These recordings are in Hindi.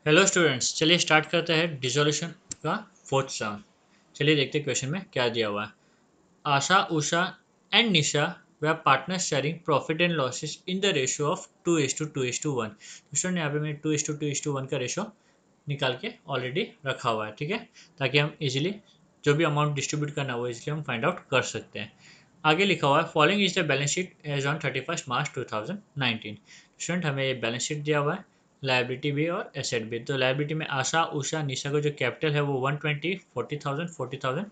हेलो स्टूडेंट्स, चलिए स्टार्ट करते हैं डिसोल्यूशन का फोर्थ सम। चलिए देखते हैं क्वेश्चन में क्या दिया हुआ है। Asha, Usha and Nisha they are partner sharing profit and losses in the ratio of 2:2:1। तो स्टूडेंट यहाँ पे मैंने 2:2:1 का रेशियो निकाल के ऑलरेडी रखा हुआ है, ठीक है, ताकि हम इजीली जो भी अमाउंट डिस्ट्रीब्यूट करना है वो इजीली हम फाइंड आउट कर सकते हैं। आगे लिखा हुआ है following is the balance sheet as on 31 March 2019। Student हमें ये बैलेंस शीट दिया हुआ है, लाइबिलिटी भी और एसेट भी। तो लाइबिलिटी में आशा, उषा, निशा का जो कैपिटल है वो 120, 40,000, 40,000,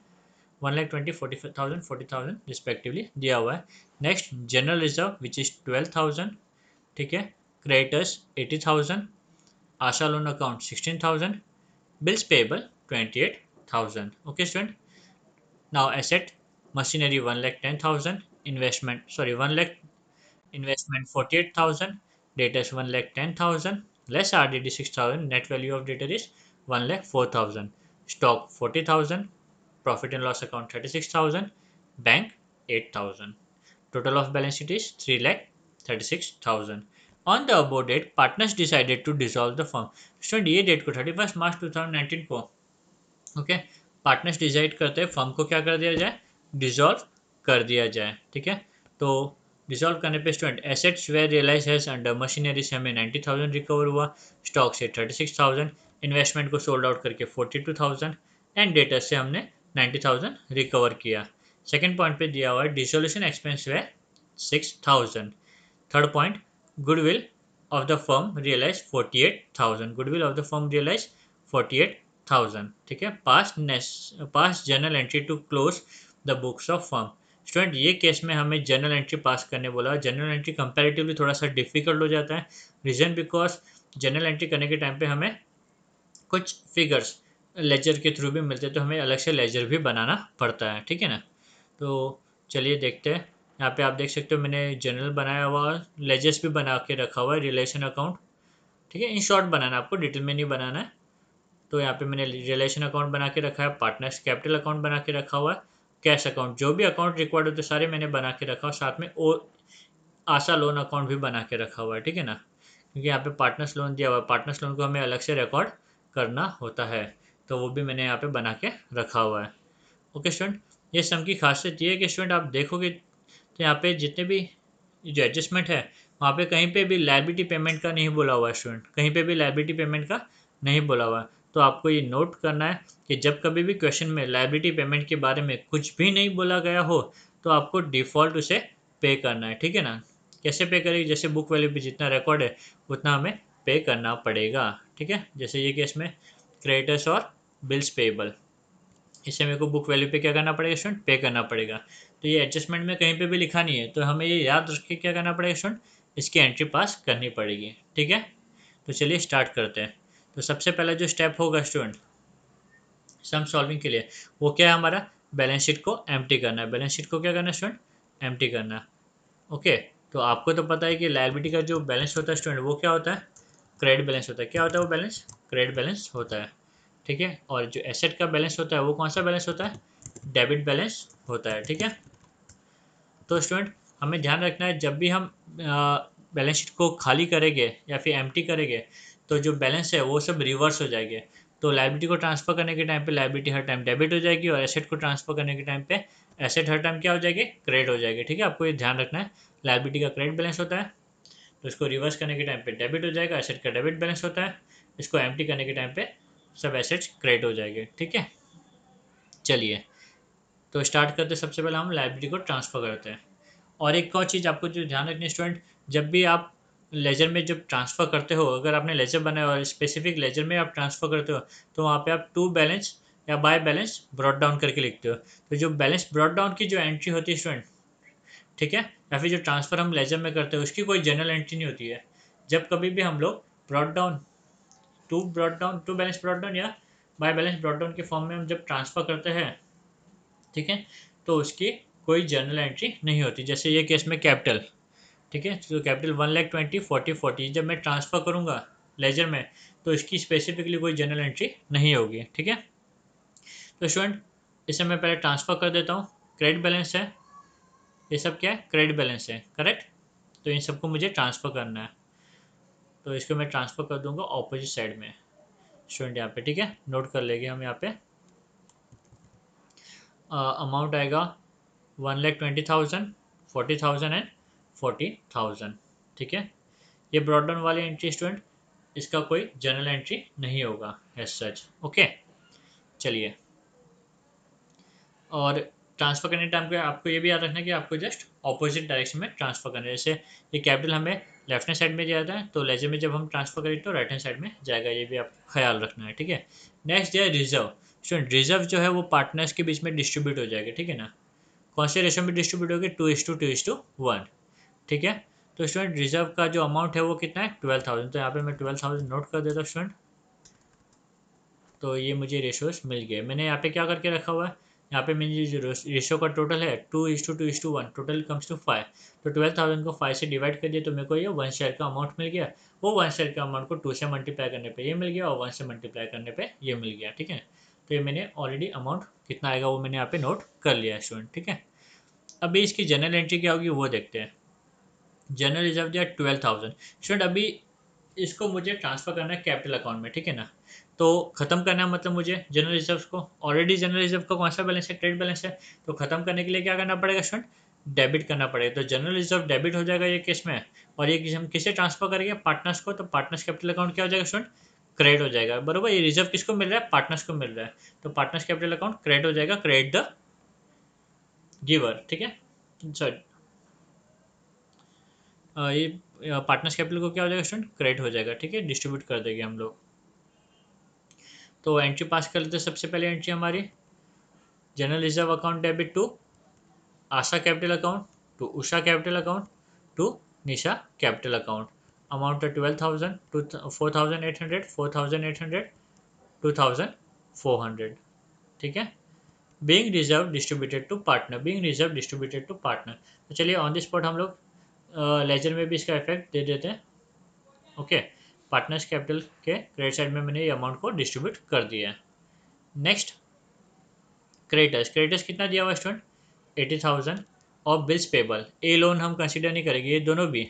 1,20,000, 40,000, 40,000 रिस्पेक्टिवली दिया हुआ है। Next general reserve which is 12,000, ठीक है। Creditors 80,000, Asha loan account 16,000, bills payable 28,000। Okay student, now asset machinery 1,10,000, investment 1 lakh, investment 48,000, debtors 1,10,000, less RDD 6,000, net value of debtor is 1,04,000, stock 40,000, profit and loss account 36,000, bank 8,000, total of balance sheet is 3,36,000। On the above date partners decided to dissolve the firm। Student ये डेट को 31 मार्च 2019 को, ओके, पार्टनर्स डिसाइड करते हैं फर्म को क्या कर दिया जाए, डिसॉल्व कर दिया जाए, ठीक है। तो डिसॉल्व करने पे स्टूडेंट एसेट्स वे रियलाइज है अंडर मशीनरी से हमें 90,000 रिकवर हुआ, स्टॉक से 36,000, इन्वेस्टमेंट को सोल्ड आउट करके 42,000 एंड डेटर से हमने 90,000 रिकवर किया। सेकेंड पॉइंट पे दिया हुआ है dissolution expense were 6,000। Third point goodwill of the firm realise 48,000, goodwill of the firm realise 48,000, ठीक है। Pass journal entry to close the books of firm. Student ये केस में हमें जर्नल एंट्री पास करने बोला। जर्नल एंट्री कंपैरेटिवली थोड़ा सा डिफिकल्ट हो जाता है। रीजन बिकॉज जर्नल एंट्री करने के टाइम पे हमें कुछ फिगर्स लेजर के थ्रू भी मिलते हैं, तो हमें अलग से लेजर भी बनाना पड़ता है, ठीक है ना। तो चलिए देखते हैं। यहाँ पे आप देख सकते हो मैंने जनरल बनाया हुआ, लेजर्स भी बना के रखा हुआ है, रिलेशन अकाउंट, ठीक है। इन शॉर्ट बनाना है आपको, डिटेल में नहीं बनाना है। तो यहाँ पे मैंने रिलेशन अकाउंट बना के रखा है, पार्टनर्स कैपिटल अकाउंट बना के रखा हुआ है, कैश अकाउंट, जो भी अकाउंट रिक्वायर्ड होते सारे मैंने बना के रखा और साथ में और आशा लोन अकाउंट भी बना के रखा हुआ है, ठीक है ना। क्योंकि यहाँ पे पार्टनर्स लोन दिया हुआ है, पार्टनर्स लोन को हमें अलग से रिकॉर्ड करना होता है, तो वो भी मैंने यहाँ पे बना के रखा हुआ है। ओके स्टूडेंट, ये सम की खासियत ये है कि स्टूडेंट आप देखोगे तो यहाँ पे जितने भी जो एडजस्टमेंट है वहाँ पे कहीं पे भी लाइबिलिटी पेमेंट का नहीं बोला हुआ है स्टूडेंट, कहीं पे भी लाइबिलिटी पेमेंट का नहीं बोला हुआ है। तो आपको ये नोट करना है कि जब कभी भी क्वेश्चन में लाइबिलिटी पेमेंट के बारे में कुछ भी नहीं बोला गया हो तो आपको डिफ़ॉल्ट उसे पे करना है, ठीक है ना। कैसे पे करेंगे, जैसे बुक वैल्यू पे जितना रिकॉर्ड है उतना हमें पे करना पड़ेगा, ठीक है। जैसे ये केस में क्रेडिटर्स और बिल्स पेएबल, इससे मेरे को बुक वैल्यू पे क्या करना पड़ेगा स्टूडेंट, पे करना पड़ेगा। तो ये एडजस्टमेंट में कहीं पे भी लिखा नहीं है, तो हमें ये याद रख के क्या करना पड़ेगा स्टूडेंट, इसकी एंट्री पास करनी पड़ेगी, ठीक है। तो चलिए स्टार्ट करते हैं। तो सबसे पहला जो स्टेप होगा स्टूडेंट सम सॉल्विंग के लिए, वो क्या है हमारा, बैलेंस शीट को एम्प्टी करना है। बैलेंस शीट को क्या करना है स्टूडेंट, एम्प्टी करना है, ओके। तो आपको तो पता है कि लायबिलिटी का जो बैलेंस होता है स्टूडेंट वो क्या होता है, क्रेडिट बैलेंस होता है। क्या होता है वो बैलेंस, क्रेडिट बैलेंस होता है, ठीक है। और जो एसेट का बैलेंस होता है वो कौन सा बैलेंस होता है, डेबिट बैलेंस होता है, ठीक है। तो स्टूडेंट हमें ध्यान रखना है जब भी हम बैलेंस शीट को खाली करेंगे या फिर एम्प्टी करेंगे तो जो बैलेंस है वो सब रिवर्स हो जाएंगे। तो लाइबिलिटी को ट्रांसफर करने के टाइम पे लाइबिलिटी हर टाइम डेबिट हो जाएगी और एसेट को ट्रांसफर करने के टाइम पे एसेट हर टाइम क्या हो जाएगी, क्रेडिट हो जाएगी, ठीक है। आपको ये ध्यान रखना है, लाइबिलिटी का क्रेडिट बैलेंस होता है तो इसको रिवर्स करने के टाइम पे डेबिट हो जाएगा, एसेट का डेबिट बैलेंस होता है, इसको एम्प्टी करने के टाइम पे सब एसेट्स क्रेडिट हो जाएंगे, ठीक है। चलिए तो स्टार्ट करते, सबसे पहले हम लाइबिलिटी को ट्रांसफर करते हैं। और एक और चीज़ आपको जो ध्यान रखनी है स्टूडेंट, जब भी आप लेजर में जब ट्रांसफ़र करते हो, अगर आपने लेजर बनाया और स्पेसिफिक लेजर में आप ट्रांसफ़र करते हो तो वहाँ पे आप टू बैलेंस या बाय बैलेंस ब्रॉट डाउन करके लिखते हो। तो जो बैलेंस ब्रॉट डाउन की जो एंट्री होती है स्टूडेंट, ठीक है, या फिर जो ट्रांसफ़र हम लेजर में करते हैं उसकी कोई जनरल एंट्री नहीं होती है। जब कभी भी हम लोग brought down to balance brought down या बाय बैलेंस ब्रॉट डाउन के फॉर्म में हम जब ट्रांसफ़र करते हैं, ठीक है, तो उसकी कोई जर्नल एंट्री नहीं होती। जैसे ये केस में कैपिटल, ठीक है, तो कैपिटल 1,20,000, 40,40 जब मैं ट्रांसफ़र करूँगा लेजर में तो इसकी स्पेसिफिकली कोई जर्नल एंट्री नहीं होगी, ठीक है। तो स्टूडेंट इसे मैं पहले ट्रांसफ़र कर देता हूँ, क्रेडिट बैलेंस है, ये सब क्या है, क्रेडिट बैलेंस है, करेक्ट। तो इन सबको मुझे ट्रांसफ़र करना है, तो इसको मैं ट्रांसफ़र कर दूंगा ऑपोजिट साइड में, स्टूडेंट यहाँ पे, ठीक है, नोट कर लेंगे हम यहाँ पे। अमाउंट आएगा 1,20,000, 40,000 एंड 40,000, ठीक है। ये ब्रॉड डाउन वाली एंट्री स्टूडेंट, इसका कोई जनरल एंट्री नहीं होगा एज सच, ओके। चलिए, और ट्रांसफर करने टाइम पे आपको ये भी याद रखना है कि आपको जस्ट ऑपोजिट डायरेक्शन में ट्रांसफर करना है। जैसे ये कैपिटल हमें लेफ्ट हैंड साइड में दिया जाता है, तो लेजर में जब हम ट्रांसफर करें तो राइट हैंड साइड में जाएगा, ये भी आपको ख्याल रखना है, ठीक है। नेक्स्ट है रिजर्व। स्टूडेंट रिजर्व जो है वो पार्टनर्स के बीच में डिस्ट्रीब्यूट हो जाएगा, ठीक है ना। कौन से रेशो में डिस्ट्रीब्यूट होगी? 2:2:1, ठीक है। तो स्टूडेंट रिजर्व का जो अमाउंट है वो कितना है? 12,000। तो यहाँ पे मैं 12,000 नोट कर देता हूँ स्टूडेंट। तो ये मुझे रेशोज मिल गए। मैंने यहाँ पे क्या करके रखा हुआ है, यहाँ पे मेरी जो रेशो का टोटल है 2:2:1, टोटल कम्स टू 5। तो 12,000 को 5 से डिवाइड कर दिया तो मेरे को ये 1 शेयर का अमाउंट मिल गया। वो 1 शेयर का अमाउंट को 2 से मल्टीप्लाई करने पे ये मिल गया, और 1 से मल्टीप्लाई करने पे ये मिल गया, ठीक है। तो ये मैंने ऑलरेडी अमाउंट कितना आएगा वो मैंने यहाँ पे नोट कर लिया है स्टूडेंट, ठीक है। अभी इसकी जनरल एंट्री क्या होगी वो देखते हैं। जनरल रिजर्व दिया 12,000। स्टूडेंट अभी इसको मुझे ट्रांसफर करना है कैपिटल अकाउंट में, ठीक है ना। तो खत्म करना है मतलब मुझे जनरल रिजर्व को, ऑलरेडी जनरल रिजर्व का कौन सा बैलेंस है? क्रेडिट बैलेंस है। तो खत्म करने के लिए क्या करना पड़ेगा स्टूडेंट? डेबिट करना पड़ेगा। तो जनरल रिजर्व डेबिट हो जाएगा ये केस में, और ये हम किसे ट्रांसफर करेंगे? पार्टनर्स को। तो पार्टनर्स कैपिटल अकाउंट क्या हो जाएगा स्टूडेंट? क्रेडिट हो जाएगा, बरोबर। ये रिजर्व किसको मिल रहा है? पार्टनर्स को मिल रहा है। तो पार्टनर्स कैपिटल अकाउंट क्रेडिट हो जाएगा, क्रेडिट द गिवर, ठीक है। सॉरी, ये पार्टनर्स कैपिटल को क्या हो जाएगा स्टूडेंट? क्रेडिट हो जाएगा, ठीक है, डिस्ट्रीब्यूट कर देंगे हम लोग। तो एंट्री पास कर लेते हैं। सबसे पहले एंट्री हमारी general reserve account debit to Asha capital account, to Usha capital account, to Nisha capital account. Amount है 12,000, 4,800, 4,800, 2,400, ठीक है। Being reserve distributed to partner, being reserve distributed to partner. तो चलिए ऑन द स्पॉट हम लोग लेजर में भी इसका इफेक्ट दे देते हैं, ओके। पार्टनर्स कैपिटल के क्रेडिट साइड में मैंने ये अमाउंट को डिस्ट्रीब्यूट कर दिया है। नेक्स्ट क्रेडिटर्स, क्रेडिटर्स कितना दिया हुआ स्टूडेंट? 80,000। और बिल्स पेबल, ए लोन हम कंसिडर नहीं करेंगे, ये दोनों भी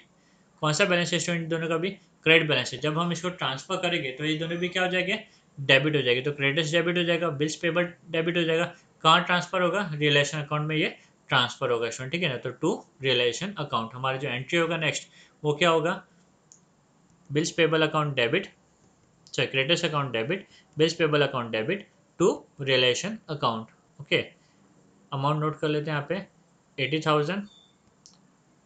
कौन सा बैलेंस है स्टूडेंट? दोनों का भी क्रेडिट बैलेंस है। जब हम इसको ट्रांसफर करेंगे तो ये दोनों भी क्या हो जाएंगे? डेबिट हो जाएगी। तो क्रेडिटर्स डेबिट हो जाएगा, बिल्स पेबल डेबिट हो जाएगा। कहाँ ट्रांसफर होगा? रियलाइजेशन अकाउंट में ये ट्रांसफर होगा स्टूडेंट, ठीक है ना। तो टू रियलाइजेशन अकाउंट हमारा जो एंट्री होगा नेक्स्ट वो क्या होगा? Bills payable account debit, sorry creditors account debit, bills payable account debit to realisation account, okay. Amount note कर लेते हैं यहाँ पे 80,000,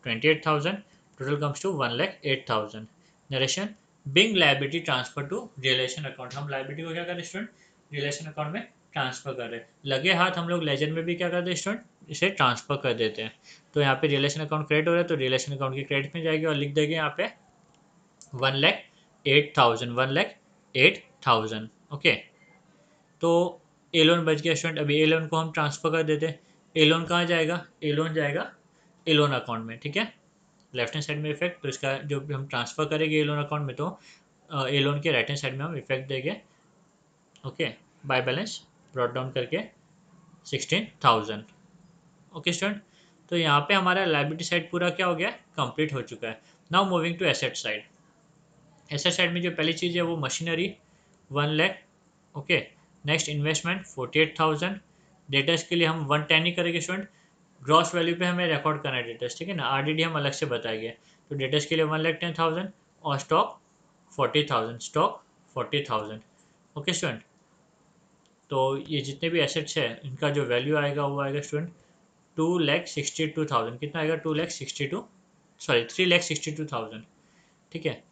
28,000, total comes to 1,08,000। Narration, being liability transfer to realisation account, हम लाइबिलिटी को क्या कर रहे हैं स्टूडेंट? रियलाइजेशन अकाउंट में ट्रांसफर कर रहे हैं। लगे हाथ हम लोग लेजर में भी क्या करते हैं स्टूडेंट? इसे ट्रांसफर कर देते हैं। तो यहाँ पे रियलाइजेशन अकाउंट क्रेडिट हो रहा है, तो रियलाइजेशन अकाउंट की क्रेडिट में जाएगी, और लिख देंगे यहाँ पे 1,08,000, 1,08,000, ओके। तो ए लोन बच गया स्टूडेंट। अभी ए लोन को हम ट्रांसफर कर देते हैं। ए लोन कहाँ जाएगा? ए लोन जाएगा ए लोन अकाउंट में, ठीक है। लेफ्ट हैंड साइड में इफेक्ट, तो इसका जो भी हम ट्रांसफर करेंगे ए लोन अकाउंट में, तो ए लोन के राइट हैंड साइड में हम इफेक्ट देंगे, okay. Bye balance brought down करके 16,000, ओके स्टूडेंट। तो यहाँ पे हमारा लाइबिलिटी साइड पूरा क्या हो गया? कंप्लीट हो चुका है। Now moving to asset side. Asset side में जो पहली चीज़ है वो machinery 1,00,000, okay. Next investment 48,000। Debtors के लिए हम 110 ही करेंगे स्टूडेंट। ग्रॉस वैल्यू पे हमें रिकॉर्ड करना है डेटर्स, ठीक है ना। आरडीडी हम अलग से बताएंगे। तो डेटर्स के लिए 1,10,000, और स्टॉक 40,000, स्टॉक 40,000, ओके स्टूडेंट। तो ये जितने भी एसेट्स है इनका जो वैल्यू आएगा वो आएगा स्टूडेंट 2,62,000। कितना आएगा? 2,62, सॉरी 3,62,000, ठीक है।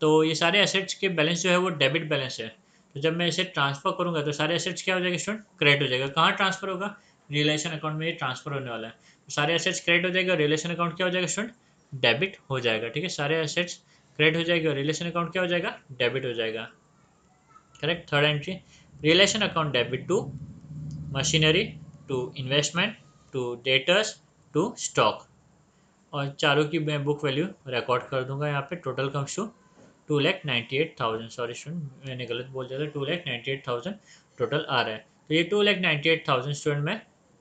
तो ये सारे एसेट्स के बैलेंस जो है वो डेबिट बैलेंस है। तो जब मैं इसे ट्रांसफर करूंगा तो सारे एसेट्स क्या हो जाएगा स्टूडेंट? क्रेडिट हो जाएगा। कहाँ ट्रांसफर होगा? रियलाइजेशन अकाउंट में ये ट्रांसफर होने वाला है। तो सारे एसेट्स क्रेडिट हो जाएगा, रियलाइजेशन अकाउंट क्या हो जाएगा स्टूडेंट? डेबिट हो जाएगा, ठीक है। सारे एसेट्स क्रेडिट हो जाएगा और रियलाइजेशन अकाउंट क्या हो जाएगा? डेबिट हो जाएगा, correct. Third entry realisation account debit to machinery, to investment, to debtors, to stock. और चारों की मैं बुक वैल्यू रिकॉर्ड कर दूंगा यहाँ पे। Total comes to 2,98,000, sorry student मैंने गलत बोल दिया था, 2,98,000 टोटल आ रहा है। तो ये 2,98,000 स्टूडेंट में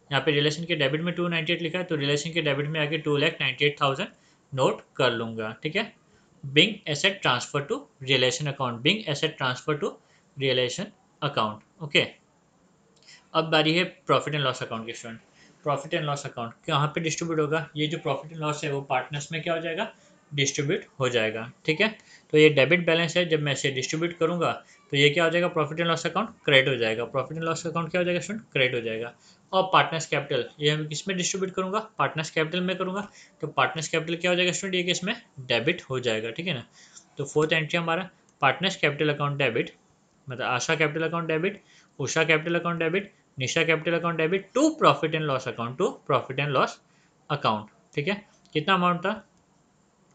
यहाँ पे रिलेशन के डेबिट में 298 लिखा है, तो रिलेशन के डेबिट में आके 2,98,000 नोट कर लूँगा, ठीक है। Being asset transfer to realisation account, being asset transfer to realisation account. Okay, अब बारी है प्रॉफिट एंड लॉस अकाउंट की student. Profit and loss account कहाँ पे डिस्ट्रीब्यूट होगा? ये जो प्रॉफिट एंड लॉस है वो पार्टनर्स में क्या हो जाएगा? डिस्ट्रीब्यूट हो जाएगा। ठीक है, तो ये डेबिट बैलेंस है, जब मैं इसे डिस्ट्रीब्यूट करूंगा तो ये क्या हो जाएगा? Profit and loss account credit हो जाएगा। प्रॉफिट एंड लॉस अकाउंट क्या हो जाएगा स्टूडेंट? क्रेडिट हो जाएगा। और पार्टनर्स कैपिटल ये मैं किस में डिस्ट्रीब्यूट करूंगा? पार्टनर्स कैपिटल में करूंगा। तो पार्टनर्स कैपिटल क्या हो जाएगा स्टूडेंट? ये किस में? डेबिट हो जाएगा। ठीक है ना, तो फोर्थ एंट्री हमारा पार्टनर्स कैपिटल अकाउंट डेबिट, मतलब Asha capital account debit, Usha capital account debit, Nisha capital account debit to profit and loss account, to profit and loss account. ठीक है, कितना अमाउंट था?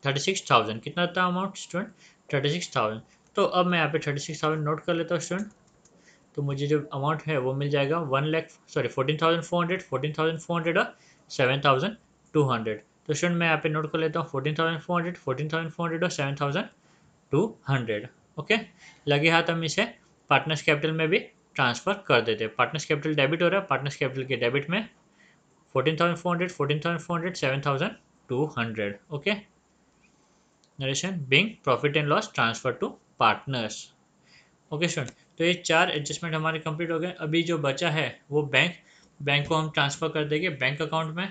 36,000। कितना था अमाउंट स्टूडेंट? 36,000। तो अब मैं यहाँ पे 36,000 नोट कर लेता हूँ स्टूडेंट। तो मुझे जो अमाउंट है वो मिल जाएगा 1 लाख, सॉरी 14,400, 14,400 और 7,200। तो स्टूडेंट मैं यहाँ पे नोट कर लेता हूँ 14,400, 14,400 और 7,200। ओके, लगे हाथ हम इसे पार्टनर्स कैपिटल में भी ट्रांसफर कर देते हैं। पार्टनर्स कैपिटल डेबिट हो रहा है, पार्टनर्स कैपिटल के डेबिट में 14,400, 14,400, 7,200। Okay, narration being profit and loss transfer to partners. Okay student, तो ये चार एडजस्टमेंट हमारे कंप्लीट हो गए। अभी जो बचा है वो बैंक को हम ट्रांसफर कर देंगे बैंक अकाउंट में।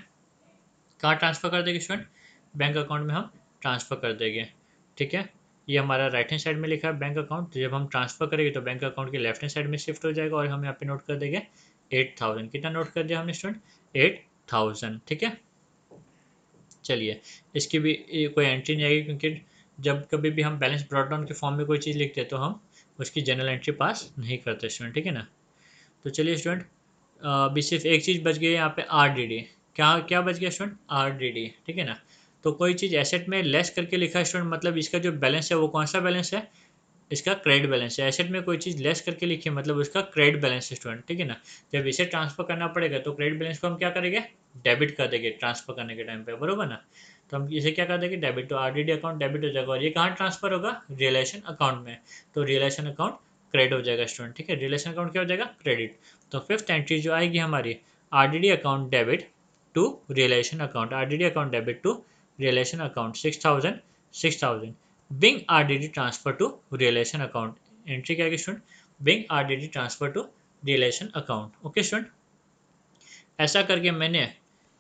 कहाँ ट्रांसफर कर देंगे स्टूडेंट? बैंक अकाउंट में हम ट्रांसफर कर देंगे। ठीक है, ये हमारा राइट हैंड साइड में लिखा है बैंक अकाउंट, तो जब हम ट्रांसफर करेंगे तो बैंक अकाउंट के लेफ्ट हैंड साइड में शिफ्ट हो जाएगा और हम यहाँ पे नोट कर देंगे 8,000। कितना नोट कर दिया हमने स्टूडेंट? 8,000। ठीक है, चलिए इसकी भी कोई एंट्री नहीं आएगी, क्योंकि जब कभी भी हम बैलेंस ब्रॉट डाउन के फॉर्म में कोई चीज़ लिखते हैं तो हम उसकी जनरल एंट्री पास नहीं करते स्टूडेंट। ठीक है ना, तो चलिए स्टूडेंट अभी सिर्फ एक चीज़ बच गई है यहाँ पे, आर डी डी। क्या क्या बच गया स्टूडेंट? R D D. ठीक है ना, तो कोई चीज़ एसेट में लेस करके लिखा है स्टूडेंट, मतलब इसका जो बैलेंस है वो कौन सा बैलेंस है? इसका क्रेडिट बैलेंस है। एसेट में कोई चीज़ लेस करके लिखी है मतलब उसका क्रेडिट बैलेंस है स्टूडेंट। ठीक है ना, जब इसे ट्रांसफर करना पड़ेगा तो क्रेडिट बैलेंस को हम क्या करेंगे? डेबिट कर देंगे ट्रांसफर करने के टाइम पे, बरोबर ना? तो हम इसे क्या कर देंगे? डेबिट। तो आरडीडी अकाउंट डेबिट हो जाएगा और ये कहाँ ट्रांसफर होगा? रियलाइजेशन अकाउंट में। तो रियलाइजेशन अकाउंट क्रेडिट हो जाएगा स्टूडेंट। ठीक है, रियलाइजेशन अकाउंट क्या हो जाएगा? क्रेडिट। तो फिफ्थ एंट्री जो आएगी हमारी, RDD account debit to realisation account, RDD account debit to realisation account 6,000, 6,000 being RDD transfer to realisation account. Entry क्या है student? Being RDD transfer to realisation account. Okay student, ऐसा करके मैंने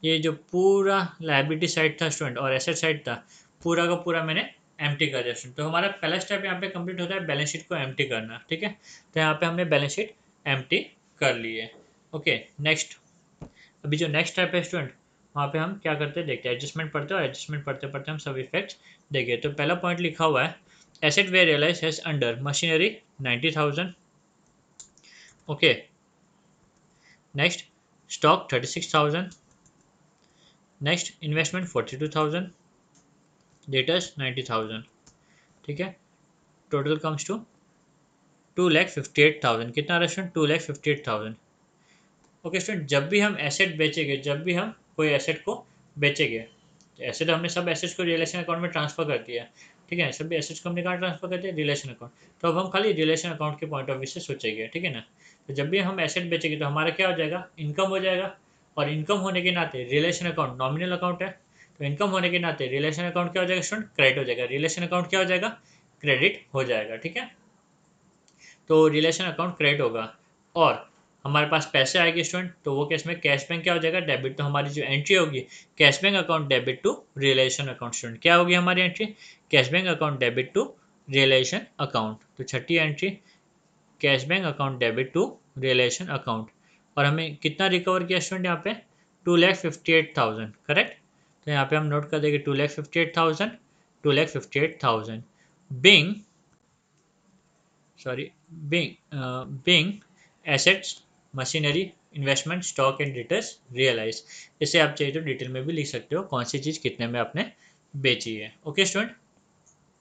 ये जो पूरा लाइबिलिटी साइड था स्टूडेंट और एसेट साइड था, पूरा का पूरा मैंने एम्प्टी कर दिया स्टूडेंट। तो हमारा पहला स्टेप यहाँ पे कंप्लीट होता है बैलेंस शीट को एम्प्टी करना। ठीक है, तो यहाँ पे हमने बैलेंस शीट एम्प्टी कर ली है। ओके, नेक्स्ट, अभी जो नेक्स्ट स्टेप है स्टूडेंट, वहाँ पे हम क्या करते हैं देखते हैं। एडजस्टमेंट पढ़ते हैं और एडजस्टमेंट पढ़ते पढ़ते हम सब इफेक्ट्स देखिए। तो पहला पॉइंट लिखा हुआ है asset were realise has under machinery 90,000। Okay, next stock 36,000, next investment 42,000, debtors 90,000। ठीक है, टोटल कम्स टू 2,58,000। कितना रेस्टोरेंट? 2,58,000। ओके स्टूडेंट, जब भी हम एसेट बेचेंगे, जब भी हम कोई एसेट को बेचेंगे, एसेट हमने सब एसेट्स को रिलेशन अकाउंट में ट्रांसफर कर दिया। ठीक है, सभी एसेट्स को हमने कहाँ ट्रांसफर कर दिया? Relation account. तो अब हम खाली रिलेशन अकाउंट के पॉइंट ऑफ व्यू से सोचेंगे। ठीक है ना, तो जब भी हम एसेट बेचेंगे तो हमारा क्या हो जाएगा? इनकम हो जाएगा। और इनकम होने के नाते रिलेशन अकाउंट नॉमिनल अकाउंट है, तो इनकम होने के नाते रिलेशन अकाउंट क्या हो जाएगा स्टूडेंट? क्रेडिट हो जाएगा। रिलेशन अकाउंट क्या हो जाएगा? क्रेडिट हो जाएगा। ठीक है, तो रिलेशन अकाउंट क्रेडिट होगा और हमारे पास पैसे आएंगे स्टूडेंट, तो वो केस में कैश बैंक क्या हो जाएगा? डेबिट। तो हमारी जो एंट्री होगी cash bank account debit to realisation account student, क्या होगी हमारी entry? Cash bank account debit to realisation account. तो छठी entry cash bank account debit to realisation account. और हमें कितना रिकवर किया स्टूडेंट यहाँ पे? 2,58,000। करेक्ट, तो यहाँ पे हम नोट कर देंगे 2,58,000, 2,58,000 being, sorry, being assets, machinery, investment, stock and रिटर्स रियलाइज। इसे आप चाहिए तो डिटेल में भी लिख सकते हो कौन सी चीज़ कितने में आपने बेची है। ओके स्टूडेंट,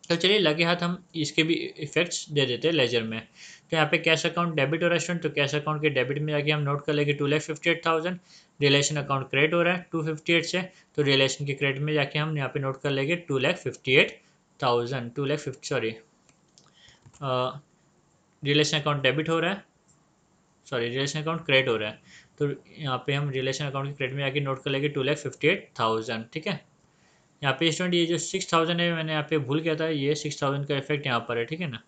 तो चलिए लगे हाथ हम इसके भी इफेक्ट्स दे देते हैं लेजर में। तो यहाँ पे कैश अकाउंट डेबिट हो रहा है स्टूडेंट, तो कैश अकाउंट के डेबिट में जाके हम नोट कर लेंगे 2,58,000। रिलेशन अकाउंट क्रेडिट हो रहा है 258 से, तो रिलेशन के क्रेडिट में जाके हम यहाँ पे नोट कर लेंगे 2,58,000, 2,50, सॉरी, रिलेशन अकाउंट डेबिट हो रहा है, सॉरी रिलेशन अकाउंट क्रेडिट हो रहा है, तो यहाँ पे हम रिलेशन अकाउंट के क्रेडिट में आके नोट कर लेंगे 2,58,000। ठीक है, यहाँ पे स्टूडेंट ये जो 6,000 है मैंने यहाँ पे भूल गया था, ये 6,000 का इफेक्ट यहाँ पर है। ठीक है ना,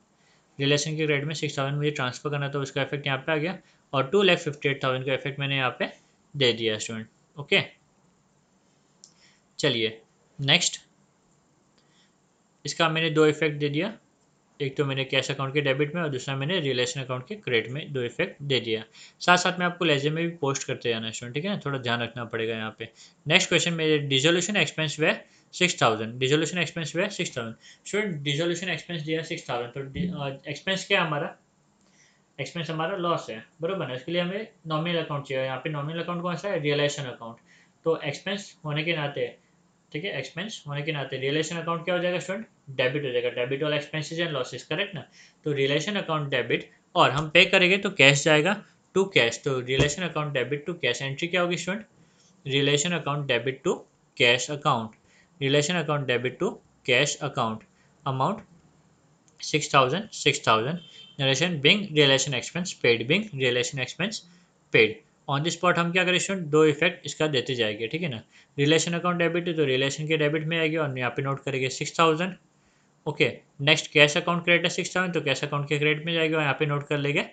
रिलेशन के क्रेडिट में 6,000 मुझे ट्रांसफर करना, तो उसका इफेक्ट यहाँ पे आ गया, और 2,58,000 का इफेक्ट मैंने यहाँ पे दे दिया स्टूडेंट। ओके, चलिए नेक्स्ट, इसका मैंने दो इफेक्ट दे दिया, एक तो मैंने कैश अकाउंट के डेबिट में और दूसरा मैंने रिलेशन अकाउंट के क्रेडिट में दो इफेक्ट दे दिया। साथ साथ में आपको लेजर में भी पोस्ट करते जाना स्टूडेंट, ठीक है ना, थोड़ा ध्यान रखना पड़ेगा यहाँ पे। नेक्स्ट क्वेश्चन मेरे, dissolution expense were 6,000, dissolution expense were 6,000। Student dissolution expense दिया 6,000, तो एक्सपेंस क्या हमारा, एक्सपेंस हमारा लॉस है, बरोबर ना, इसके लिए हमें नॉमिनल अकाउंट चाहिए। यहाँ पे नॉमिनल अकाउंट कौन सा है, रियलाइजेशन अकाउंट। तो एक्सपेंस होने के नाते, ठीक है, एक्सपेंस होने के नाते रिलेशन अकाउंट क्या हो जाएगा स्टूडेंट, डेबिट हो जाएगा, debit all expenses and losses, correct ना। तो रिलेशन अकाउंट डेबिट, और हम पे करेंगे तो कैश जाएगा टू कैश, तो realisation account debit to cash, entry क्या होगी student, realisation account debit to cash account, realisation account debit to cash account, amount 6,000 6,000, realisation being realisation expense paid, being realisation expense paid. On the spot हम क्या करें स्टूडेंट, दो इफेक्ट इसका देते जाएंगे, ठीक है ना। रिलेशन अकाउंट डेबिट है तो रिलेशन के डेबिट में आएगी, और यहाँ पे नोट करेंगे 6,000। Okay, next cash account credit है 6,000, तो कैश अकाउंट के क्रेडिट में जाएगी और यहाँ पे नोट कर लेंगे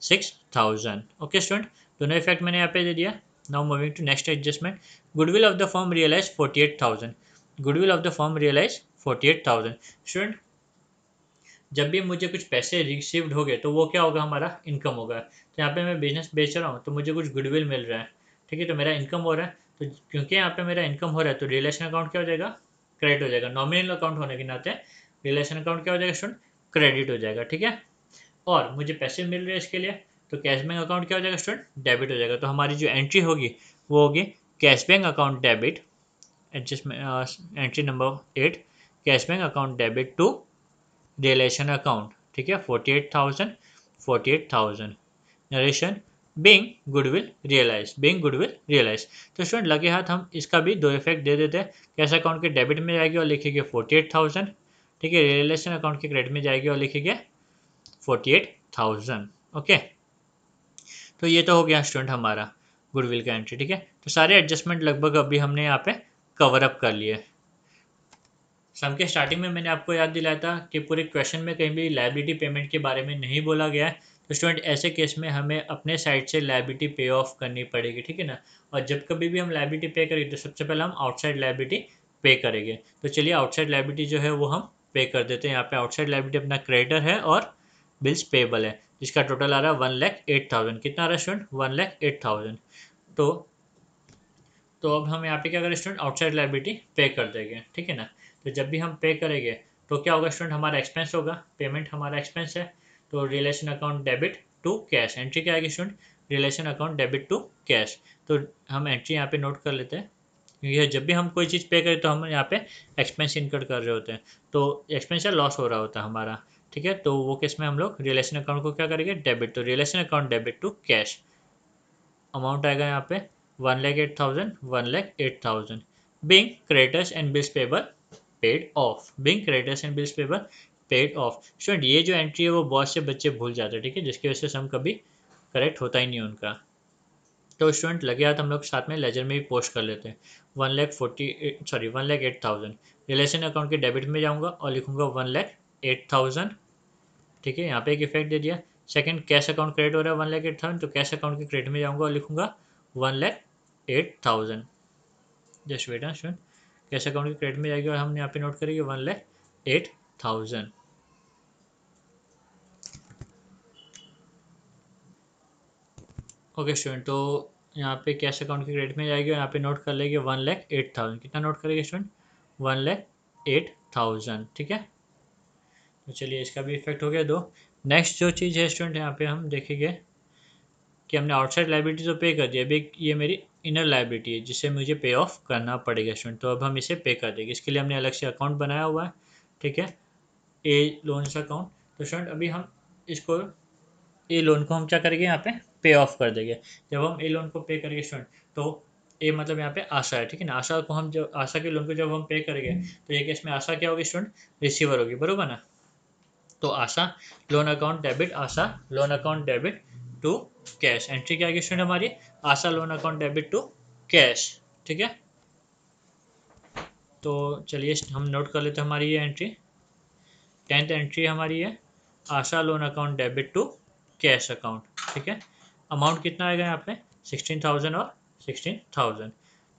6,000। ओके स्टूडेंट, दोनों इफेक्ट मैंने यहाँ पे दे दिया। Now moving to next adjustment, goodwill of the firm realise 48,000, goodwill of the firm realise 48,000। Student जब भी मुझे कुछ पैसे रिसीव्ड हो गए तो वो क्या होगा, हमारा इनकम होगा। तो यहाँ पे मैं बिजनेस बेच रहा हूँ तो मुझे कुछ गुडविल मिल रहा है, ठीक है, तो मेरा इनकम हो रहा है। तो क्योंकि यहाँ पे मेरा इनकम हो रहा है तो रिलेशन अकाउंट क्या हो जाएगा, क्रेडिट हो जाएगा, नॉमिनल अकाउंट होने के नाते रिलेशन अकाउंट क्या हो जाएगा स्टूडेंट, क्रेडिट हो जाएगा, ठीक है। और मुझे पैसे मिल रहे हैं इसके लिए, तो कैश बैंक अकाउंट क्या हो जाएगा स्टूडेंट, डेबिट हो जाएगा। तो हमारी जो एंट्री होगी वो होगी cash bank account debit, adjustment entry number 8, cash bank account debit to realisation account, ठीक है, 48,000 48,000, narration being goodwill realise, being goodwill realise. तो स्टूडेंट लगे हाथ हम इसका भी दो इफेक्ट दे देते हैं, कैश अकाउंट के डेबिट में जाएगी और लिखेंगे 48,000, ठीक है, रियलाइजेशन अकाउंट के क्रेडिट में जाएगी और लिखेंगे 48,000। ओके, तो ये तो हो गया स्टूडेंट हमारा गुडविल का एंट्री, ठीक है। तो सारे एडजस्टमेंट लगभग अभी हमने यहाँ पे कवर अप कर लिए। सम के स्टार्टिंग में मैंने आपको याद दिलाया था कि पूरे क्वेश्चन में कहीं भी लायबिलिटी पेमेंट के बारे में नहीं बोला गया है, तो स्टूडेंट ऐसे केस में हमें अपने साइड से लायबिलिटी पे ऑफ करनी पड़ेगी, ठीक है ना। और जब कभी भी हम लायबिलिटी पे करेंगे तो सबसे पहले हम आउटसाइड लायबिलिटी पे करेंगे। तो चलिए आउटसाइड लायबिलिटी जो है वो हम पे कर देते हैं। यहाँ पे आउटसाइड लायबिलिटी अपना क्रेडिटर है और बिल्स पेबल है, जिसका टोटल आ रहा है 1,08,000। कितना आ रहा है स्टूडेंट, 1,08,000। तो अब हम यहाँ पे क्या करें स्टूडेंट, आउटसाइड लायबिलिटी पे कर देंगे, ठीक है ना। तो जब भी हम पे करेंगे तो क्या होगा स्टूडेंट, हमारा एक्सपेंस होगा, पेमेंट हमारा एक्सपेंस है। तो realisation account debit to cash, entry क्या आएगी student, realisation account debit to cash. तो हम एंट्री यहाँ पे नोट कर लेते हैं, क्योंकि जब भी हम कोई चीज़ पे करें तो हम यहाँ पे एक्सपेंस इनकट कर रहे होते हैं, तो एक्सपेंस या लॉस हो रहा होता है हमारा, ठीक है। तो वो केस में हम लोग रिलेशन अकाउंट को क्या करेंगे, डेबिट, तो realisation account debit to cash, amount आएगा यहाँ पे 1,08,000 1,08,000, being creditors and bills payable paid off, being creditors and bills payable paid off. Student ये जो एंट्री है वो बहुत से बच्चे भूल जाते हैं, ठीक है, जिसकी वजह से सम कभी करेक्ट होता ही नहीं उनका। तो स्टूडेंट लगे हाथ हम लोग साथ में लेजर में भी पोस्ट कर लेते हैं, 1,08,000 रिलेशन अकाउंट के डेबिट में जाऊँगा और लिखूंगा 1,08,000, ठीक है, यहाँ पे एक इफेक्ट दे दिया। सेकंड कैश अकाउंट क्रेडिट हो रहा है 1,08,000, तो कैश अकाउंट के क्रेडिट में जाऊँगा और लिखूंगा 1,08,000। Just wait student, cash account के क्रेडिट में जाएगी और हम यहाँ पे नोट करेंगे 1,08,000। ओके स्टूडेंट, तो यहाँ पे कैश अकाउंट के क्रेडिट में जाएगी और यहाँ पे नोट कर लेंगे 1,08,000। कितना नोट करेंगे स्टूडेंट, 1,08,000, ठीक है। तो चलिए इसका भी इफेक्ट हो गया दो। नेक्स्ट जो चीज़ है स्टूडेंट, यहाँ पे हम देखेंगे कि हमने आउटसाइड लाइबिलिटी तो पे कर दिया, अभी ये मेरी इनर लाइबिलिटी है जिसे मुझे पे ऑफ करना पड़ेगा स्टूडेंट। तो अब हम इसे पे कर देंगे, इसके लिए हमने अलग से अकाउंट बनाया हुआ है, ठीक है, ए लोन्स अकाउंट। तो स्टूडेंट अभी हम इसको, ए लोन को हम क्या करेंगे, यहाँ पे ऑफ कर देंगे। जब हम ए लोन को पे करेंगे स्टूडेंट, तो ए मतलब यहाँ पे आशा है, ठीक है ना, आशा को हम जब, आशा के लोन को जब हम पे करेंगे तो ये केस में आशा क्या होगी स्टूडेंट, रिसीवर होगी, बरोबर ना। तो Asha loan account debit, Asha loan account debit to cash, entry क्या आएगी स्टूडेंट हमारी, Asha loan account debit to cash, ठीक है। तो चलिए हम नोट कर लेते हैं हमारी ये एंट्री, 10th एंट्री हमारी है, Asha loan account debit to cash account, ठीक है। अमाउंट कितना आएगा यहाँ पे 16,000 और 16,000।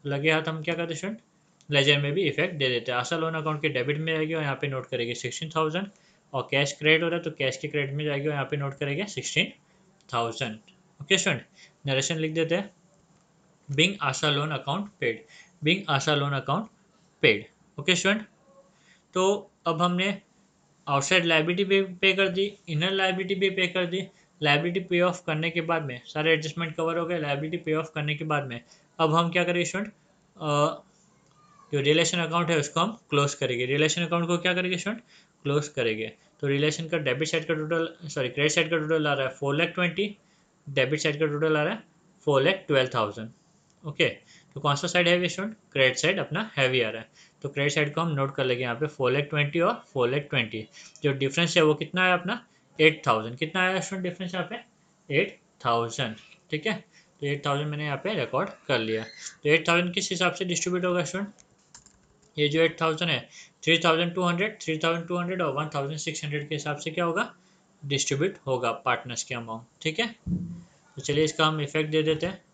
लगे हाथ हम क्या करते हैं स्टूडेंट, लेजर में भी इफेक्ट दे देते हैं। आशा लोन अकाउंट के डेबिट में जाएगी और यहाँ पे नोट करेगी 16,000, और कैश क्रेडिट हो रहा है तो कैश के क्रेडिट में जाएगी और यहाँ पे नोट करेंगे 16,000। ओके स्टूडेंट, नरेशन लिख देते हैं, being Asha loan account paid, being Asha loan account paid. Okay student, तो अब हमने आउटसाइड लाइबिलिटी भी पे कर दी, इनर लाइबिलिटी भी पे कर दी। लाइबिलिटी पे ऑफ करने के बाद में सारे एडजस्टमेंट कवर हो गए। लाइबिलिटी पे ऑफ करने के बाद में अब हम क्या करेंगे स्टूडेंट, जो रिलेशन अकाउंट है उसको हम क्लोज करेंगे। रिलेशन अकाउंट को क्या करेंगे स्टूडेंट, क्लोज करेंगे। तो रिलेशन का डेबिट साइड का टोटल, सॉरी क्रेडिट साइड का टोटल आ रहा है 4,20,000, डेबिट साइड का टोटल आ रहा है 4,12,000। ओके, तो कौन सा side heavy student, credit side अपना हैवी आ रहा है। तो क्रेडिट साइड को हम नोट कर लेंगे यहाँ पे 4,20,000 और 4,20,000। जो डिफरेंस है वो कितना है अपना 8,000। कितना आया स्टूडेंट डिफरेंस यहाँ पे 8,000, ठीक है। तो 8,000 मैंने यहाँ पे रिकॉर्ड कर लिया। तो 8,000 किस हिसाब से डिस्ट्रीब्यूट होगा स्टूडेंट, ये जो 8,000 है 3,200, 3,200 और 1,600 के हिसाब से क्या होगा, डिस्ट्रीब्यूट होगा पार्टनर्स के अमाउंट, ठीक है। तो चलिए इसका हम इफेक्ट दे देते हैं।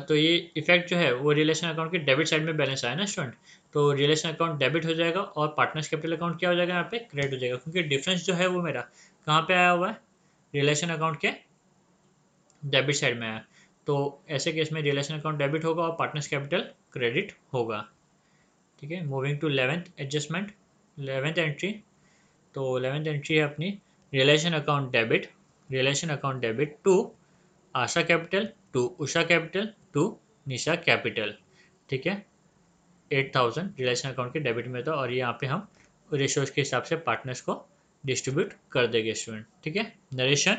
तो ये इफेक्ट जो है वो रिलेशन अकाउंट के डेबिट साइड में बैलेंस आया ना स्टूडेंट, तो रिलेशन अकाउंट डेबिट हो जाएगा और पार्टनर्स कैपिटल अकाउंट क्या हो जाएगा यहाँ पे क्रेडिट हो जाएगा, क्योंकि डिफरेंस जो है वो मेरा कहाँ पे आया हुआ है, रिलेशन अकाउंट के डेबिट साइड में आया। तो ऐसे केस में रिलेशन अकाउंट डेबिट होगा और पार्टनर्स कैपिटल क्रेडिट होगा, ठीक है। Moving to 11th adjustment, 11th entry. तो 11th एंट्री है अपनी realisation account debit, realisation account debit to Asha capital, to Usha capital, to Nisha capital, ठीक है। 8,000 रिलेशन अकाउंट के डेबिट में था और यहाँ पे हम रेशियोज के हिसाब से पार्टनर्स को डिस्ट्रीब्यूट कर देंगे स्टूडेंट, ठीक है। Narration,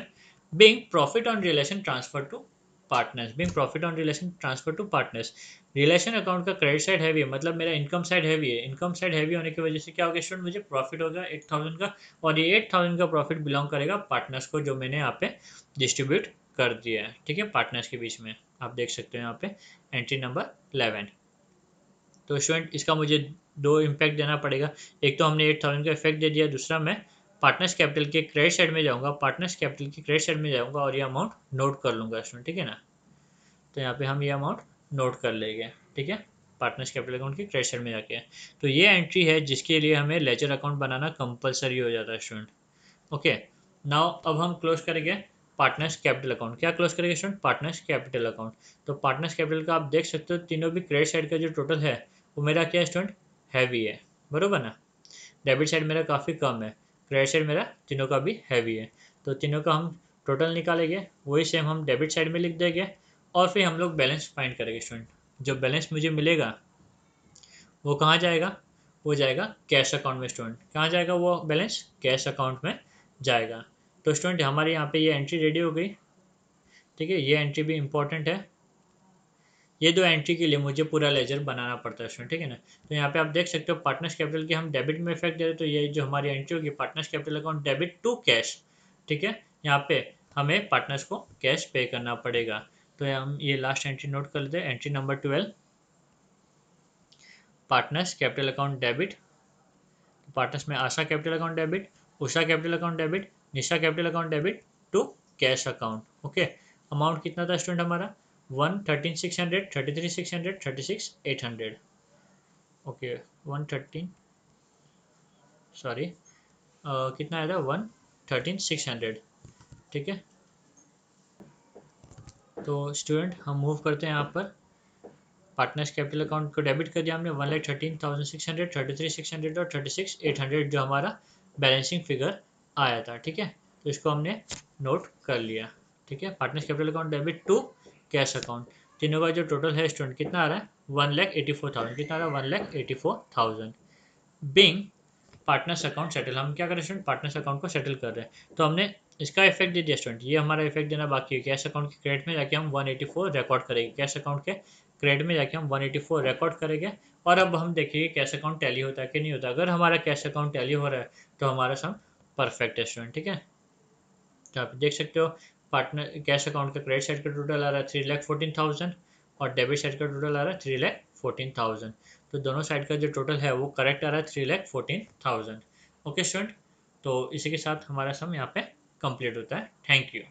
being profit on realisation transfer to partners, being profit on realisation transfer to partners. Realisation account का क्रेडिट साइड हैवी है, मतलब मेरा इनकम साइड हैवी है। इनकम साइड हैवी होने की वजह से क्या होगा स्टूडेंट, मुझे प्रॉफिट होगा 8,000 का, और ये 8,000 का प्रॉफिट बिलोंग करेगा पार्टनर्स को, जो मैंने यहाँ पे डिस्ट्रीब्यूट कर दिया है, ठीक है, पार्टनर्स के बीच में। आप देख सकते हो यहाँ पे एंट्री नंबर 11। तो स्टूडेंट इसका मुझे दो इम्पैक्ट देना पड़ेगा, एक तो हमने 8,000 का इफेक्ट दे दिया, दूसरा मैं पार्टनर्स कैपिटल के क्रेडिट साइड में जाऊंगा, पार्टनर्स कैपिटल के क्रेडिट साइड में जाऊंगा और ये अमाउंट नोट कर लूंगा स्टूडेंट, ठीक है ना। तो यहाँ पे हम ये अमाउंट नोट कर लेंगे, ठीक है, पार्टनर्स कैपिटल अकाउंट की क्रेडिट साइड में जाके। तो ये एंट्री है जिसके लिए हमें लेजर अकाउंट बनाना कंपलसरी हो जाता है स्टूडेंट। ओके, नाउ अब हम क्लोज करेंगे पार्टनर्स कैपिटल अकाउंट। क्या क्लोज करेंगे स्टूडेंट, पार्टनर्स कैपिटल अकाउंट। तो पार्टनर्स कैपिटल का आप देख सकते हो तीनों भी क्रेडिट साइड का जो टोटल है वो मेरा क्या है स्टूडेंट, हैवी है, बरोबर ना। डेबिट साइड मेरा काफ़ी कम है, क्रेडिट साइड मेरा तीनों का भी हैवी है। तो तीनों का हम टोटल निकालेंगे, वही सेम हम डेबिट साइड में लिख देंगे और फिर हम लोग बैलेंस फाइंड करेंगे स्टूडेंट। जो बैलेंस मुझे मिलेगा वो कहाँ जाएगा, वो जाएगा कैश अकाउंट में स्टूडेंट। कहाँ जाएगा वो बैलेंस, कैश अकाउंट में जाएगा। तो स्टूडेंट हमारे यहाँ पे ये एंट्री रेडी हो गई, ठीक है। ये एंट्री भी इंपॉर्टेंट है, ये दो एंट्री के लिए मुझे पूरा लेजर बनाना पड़ता है स्टूडेंट, ठीक है ना। तो यहाँ पे आप देख सकते हो पार्टनर्स कैपिटल के हम डेबिट में इफेक्ट दे रहे, तो ये जो हमारी एंट्री होगी partners capital account debit to cash, ठीक है। यहाँ पे हमें पार्टनर्स को कैश पे करना पड़ेगा। तो हम ये लास्ट एंट्री नोट कर लेते हैं, entry number 12, partners capital account debit. Partners में Asha capital account debit, Usha capital account debit, Nisha capital account debit to cash account. Okay, amount कितना था स्टूडेंट हमारा 113,600, 33,600, 36,800। ओके 113, सॉरी कितना आया था 113,600, ठीक है। तो स्टूडेंट हम मूव करते हैं यहाँ पर, पार्टनर्स कैपिटल अकाउंट को डेबिट कर दिया हमने 1,13,600, 33,600 और 36,800 जो हमारा बैलेंसिंग फिगर आया था, ठीक है। तो इसको हमने नोट कर लिया, ठीक है। Partners capital account debit to cash account, तीनों का जो टोटल है स्टूडेंट कितना आ रहा है 1,84,000। कितना आ रहा है 1,84,000। बिंग पार्टनर्स अकाउंट सेटल, हम क्या कर रहे हैं स्टूडेंट, पार्टनर्स अकाउंट को सेटल कर रहे हैं। तो हमने इसका इफेक्ट दे दिया स्टूडेंट, ये हमारा इफेक्ट देना बाकी है। कैश अकाउंट के क्रेडिट में जाके हम 184 रिकॉर्ड करेंगे, कैश अकाउंट के क्रेडिट में जाके हम 184 रिकॉर्ड करेंगे। और अब हम देखेंगे कैश अकाउंट टैली होता है कि नहीं होता। अगर हमारा कैश अकाउंट टैली हो रहा है तो हमारा सम परफेक्ट है स्टूडेंट, ठीक है। तो आप देख सकते हो पार्टनर कैश अकाउंट का क्रेडिट साइड का टोटल आ रहा है 3,14,000 और डेबिट साइड का टोटल आ रहा है 3,14,000। तो दोनों साइड का जो टोटल है वो करेक्ट आ रहा है 3,14,000। ओके स्टूडेंट, तो इसी के साथ हमारा सम यहाँ पे कंप्लीट होता है। Thank you.